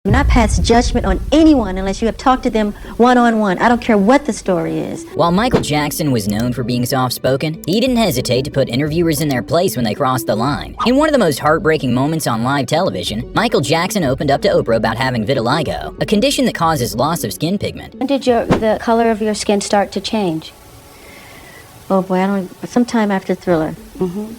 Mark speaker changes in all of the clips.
Speaker 1: Do not pass judgment on anyone unless you have talked to them one-on-one. I don't care what the story is.
Speaker 2: While Michael Jackson was known for being soft-spoken, he didn't hesitate to put interviewers in their place when they crossed the line. In one of the most heartbreaking moments on live television, Michael Jackson opened up to Oprah about having vitiligo, a condition that causes loss of skin pigment.
Speaker 3: When did the color of your skin start to change?
Speaker 1: Oh boy, sometime after Thriller.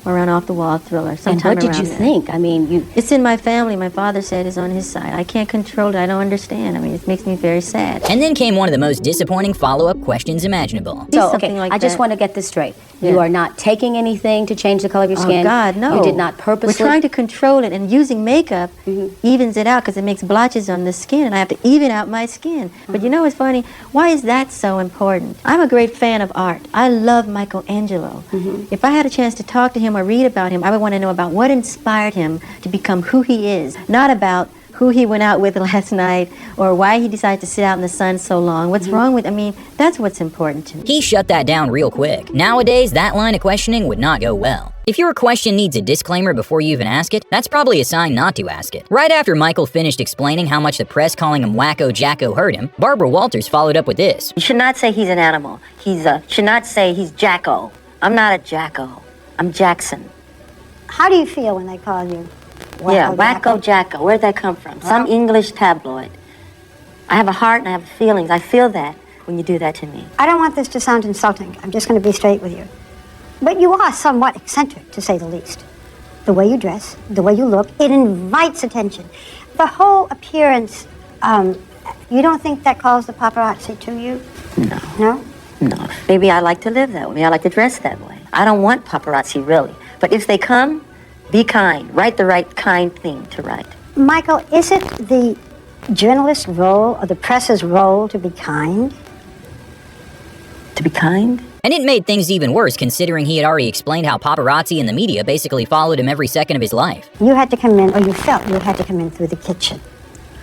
Speaker 1: Around Off the Wall, Thriller.
Speaker 3: And what did you think? I mean,
Speaker 1: It's in my family. My father said it's on his side. I can't control it. I don't understand. I mean, it makes me very sad.
Speaker 2: And then came one of the most disappointing follow-up questions imaginable.
Speaker 3: So, okay, I just want to get this straight.
Speaker 1: Yeah.
Speaker 3: You are not taking anything to change the color of your skin?
Speaker 1: Oh, God, no.
Speaker 3: You did not purposely?
Speaker 1: We're trying to control it, and using makeup evens it out because it makes blotches on the skin, and I have to even out my skin. But you know what's funny? Why is that so important? I'm a great fan of art. I love Michelangelo. If I had a chance to talk to him or read about him, I would want to know about what inspired him to become who he is, not about who he went out with last night or why he decided to sit out in the sun so long. What's wrong with, I mean, that's what's important to me.
Speaker 2: He shut that down real quick. Nowadays, that line of questioning would not go well. If your question needs a disclaimer before you even ask it, that's probably a sign not to ask it. Right after Michael finished explaining how much the press calling him Wacko Jacko hurt him, Barbara Walters followed up with this.
Speaker 4: You should not say he's an animal. Should not say he's Jacko. I'm not a Jacko. I'm Jackson.
Speaker 5: How do you feel when they call you Wacko
Speaker 4: Yeah, Wacko Jacko. Where'd that come from? Some English tabloid. I have a heart and I have feelings. I feel that when you do that to me.
Speaker 5: I don't want this to sound insulting. I'm just going to be straight with you. But you are somewhat eccentric, to say the least. The way you dress, the way you look, it invites attention. The whole appearance, you don't think that calls the paparazzi to you?
Speaker 4: No.
Speaker 5: No?
Speaker 4: No. Maybe I like to live that way. Maybe I like to dress that way. I don't want paparazzi, really. But if they come, be kind. Write the right kind thing to write.
Speaker 5: Michael, is it the journalist's role or the press's role to be kind?
Speaker 4: To be kind?
Speaker 2: And it made things even worse considering he had already explained how paparazzi and the media basically followed him every second of his life.
Speaker 5: You had to come in, or you felt you had to come in through the kitchen.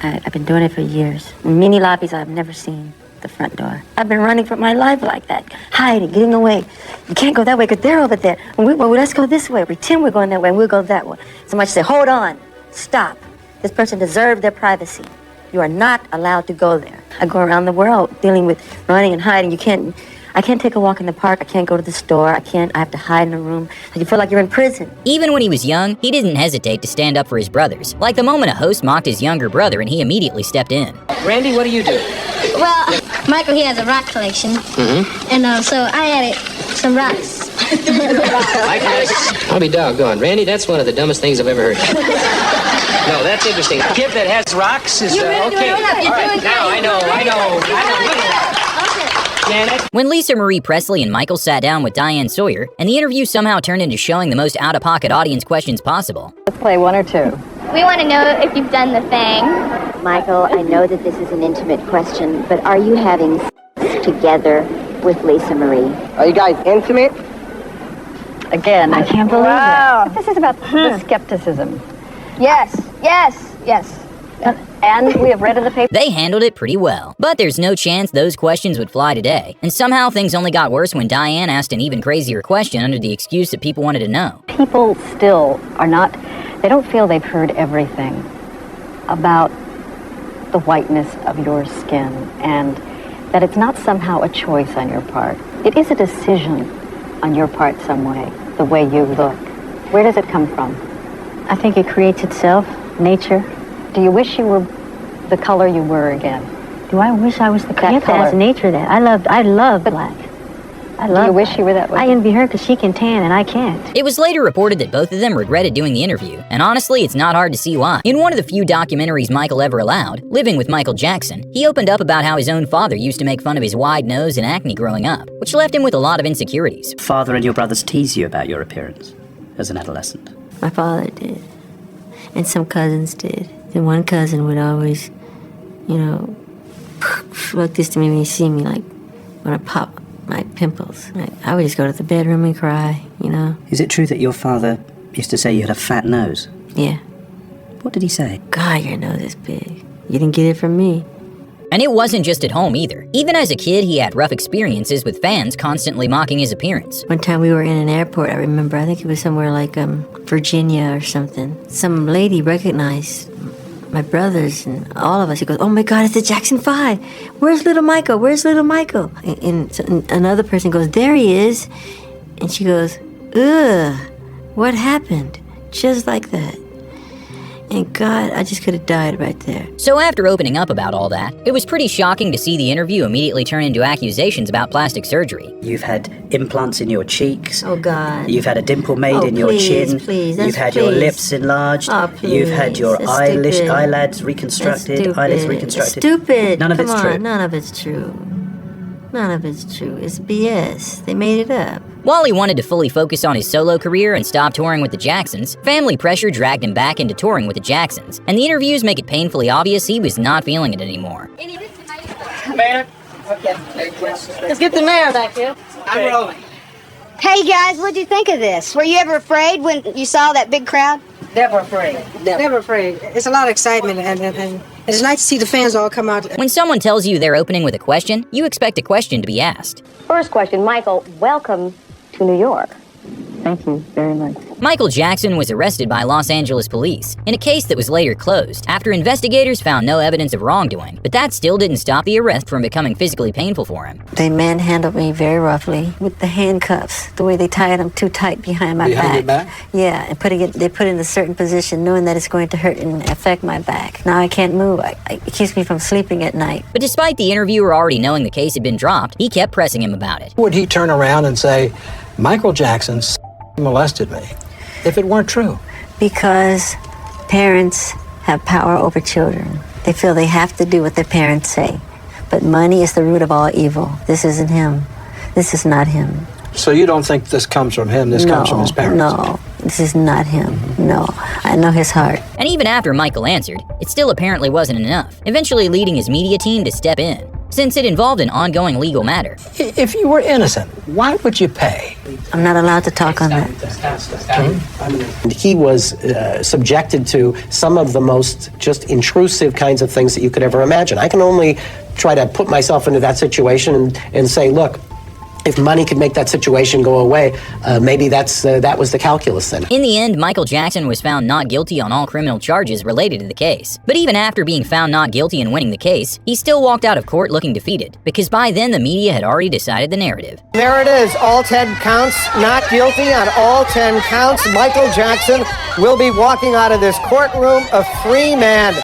Speaker 4: I've been doing it for years. In many lobbies I've never seen the front door. I've been running for my life like that, hiding, getting away. You can't go that way because they're over there. Well, let's go this way. Pretend we're going that way and we'll go that way. Somebody say, hold on, stop. This person deserves their privacy. You are not allowed to go there. I go around the world dealing with running and hiding. I can't take a walk in the park. I can't go to the store. I have to hide in a room. You feel like you're in prison.
Speaker 2: Even when he was young, he didn't hesitate to stand up for his brothers. Like the moment a host mocked his younger brother and he immediately stepped in.
Speaker 6: Randy, what do you do?
Speaker 7: Well, Michael, he has a rock collection. And so I added some rocks.
Speaker 6: I'll be doggone. Randy, that's one of the dumbest things I've ever heard. No, that's interesting. A kid that has rocks is okay. All right, now I know.
Speaker 2: When Lisa Marie Presley and Michael sat down with Diane Sawyer, and the interview somehow turned into showing the most out-of-pocket audience questions possible.
Speaker 8: Let's play one or two.
Speaker 7: We want to know if you've done the thing.
Speaker 9: Michael, I know that this is an intimate question, but are you having sex together with Lisa Marie?
Speaker 8: Are you guys intimate? Again, I can't believe it. This is about the skepticism.
Speaker 7: Yes.
Speaker 8: And we have read in the paper.
Speaker 2: They handled it pretty well, but there's no chance those questions would fly today. And somehow things only got worse when Diane asked an even crazier question under the excuse that people wanted to know.
Speaker 8: People still they don't feel they've heard everything about the whiteness of your skin and that it's not somehow a choice on your part. It is a decision on your part some way, the way you look. Where does it come from?
Speaker 3: I think it creates itself, nature.
Speaker 8: Do you wish you were the color you were again?
Speaker 3: Do I wish I was the color?
Speaker 8: color.
Speaker 3: Nature that. I love black.
Speaker 8: Do you wish you were that way?
Speaker 3: I envy her because she can tan and I can't.
Speaker 2: It was later reported that both of them regretted doing the interview, and honestly, it's not hard to see why. In one of the few documentaries Michael ever allowed, Living with Michael Jackson, he opened up about how his own father used to make fun of his wide nose and acne growing up, which left him with a lot of insecurities.
Speaker 10: Father and your brothers tease you about your appearance as an adolescent?
Speaker 1: My father did, and some cousins did. And one cousin would always, look this to me when he see me, like, when I pop my pimples. I would just go to the bedroom and cry,
Speaker 10: Is it true that your father used to say you had a fat nose?
Speaker 1: Yeah.
Speaker 10: What did he say?
Speaker 1: God, your nose is big. You didn't get it from me.
Speaker 2: And it wasn't just at home either. Even as a kid, he had rough experiences with fans constantly mocking his appearance.
Speaker 1: One time we were in an airport, I think it was somewhere like Virginia or something. Some lady recognized
Speaker 4: my brothers and all of us. He goes, "Oh my God, it's the Jackson 5. Where's little Michael? Where's little Michael?" And another person goes, "There he is." And she goes, "Ugh, what happened?" Just like that. And God, I just could have died right there.
Speaker 2: So after opening up about all that, it was pretty shocking to see the interview immediately turn into accusations about plastic surgery.
Speaker 10: You've had implants in your cheeks.
Speaker 4: Oh God.
Speaker 10: You've had a dimple made in your chin.
Speaker 4: Please,
Speaker 10: You've had your lips enlarged.
Speaker 4: Oh, please.
Speaker 10: You've had your
Speaker 4: That's
Speaker 10: eyelids reconstructed.
Speaker 4: That's
Speaker 10: Eyelids
Speaker 4: stupid.
Speaker 10: reconstructed.
Speaker 4: It's stupid.
Speaker 10: None of
Speaker 4: Come
Speaker 10: it's
Speaker 4: on,
Speaker 10: true.
Speaker 4: None of it's true. None of it's true. It's BS. They made it up.
Speaker 2: While he wanted to fully focus on his solo career and stop touring with the Jacksons, family pressure dragged him back into touring with the Jacksons, and the interviews make it painfully obvious he was not feeling it anymore.
Speaker 11: Mayor? Okay. Let's get the mayor back here. I'm rolling.
Speaker 5: Hey guys, what'd you think of this? Were you ever afraid when you saw that big crowd?
Speaker 11: Never afraid. Never afraid. It's a lot of excitement, and it's nice to see the fans all come out.
Speaker 2: When someone tells you they're opening with a question, you expect a question to be asked.
Speaker 8: First question, Michael, welcome to New York. Thank you very much.
Speaker 2: Michael Jackson was arrested by Los Angeles police in a case that was later closed after investigators found no evidence of wrongdoing, but that still didn't stop the arrest from becoming physically painful for him.
Speaker 4: They manhandled me very roughly with the handcuffs, the way they tied them too tight behind my
Speaker 12: Behind your back?
Speaker 4: Yeah, and they put it in a certain position knowing that it's going to hurt and affect my back. Now I can't move. It keeps me from sleeping at night.
Speaker 2: But despite the interviewer already knowing the case had been dropped, he kept pressing him about it.
Speaker 12: Would he turn around and say, Michael Jackson molested me, if it weren't true?
Speaker 4: Because parents have power over children. They feel they have to do what their parents say. But money is the root of all evil. This isn't him. This is not him.
Speaker 12: So you don't think this comes from him, this comes from his parents?
Speaker 4: No, this is not him. No, I know his heart.
Speaker 2: And even after Michael answered, it still apparently wasn't enough, eventually leading his media team to step in, since it involved an ongoing legal matter.
Speaker 12: If you were innocent, why would you pay?
Speaker 4: I'm not allowed to talk on that.
Speaker 13: He was subjected to some of the most just intrusive kinds of things that you could ever imagine. I can only try to put myself into that situation and say, look, if money could make that situation go away, maybe that was the calculus then.
Speaker 2: In the end, Michael Jackson was found not guilty on all criminal charges related to the case. But even after being found not guilty and winning the case, he still walked out of court looking defeated, because by then the media had already decided the narrative.
Speaker 14: There it is, all 10 counts, not guilty on all 10 counts. Michael Jackson will be walking out of this courtroom a free man.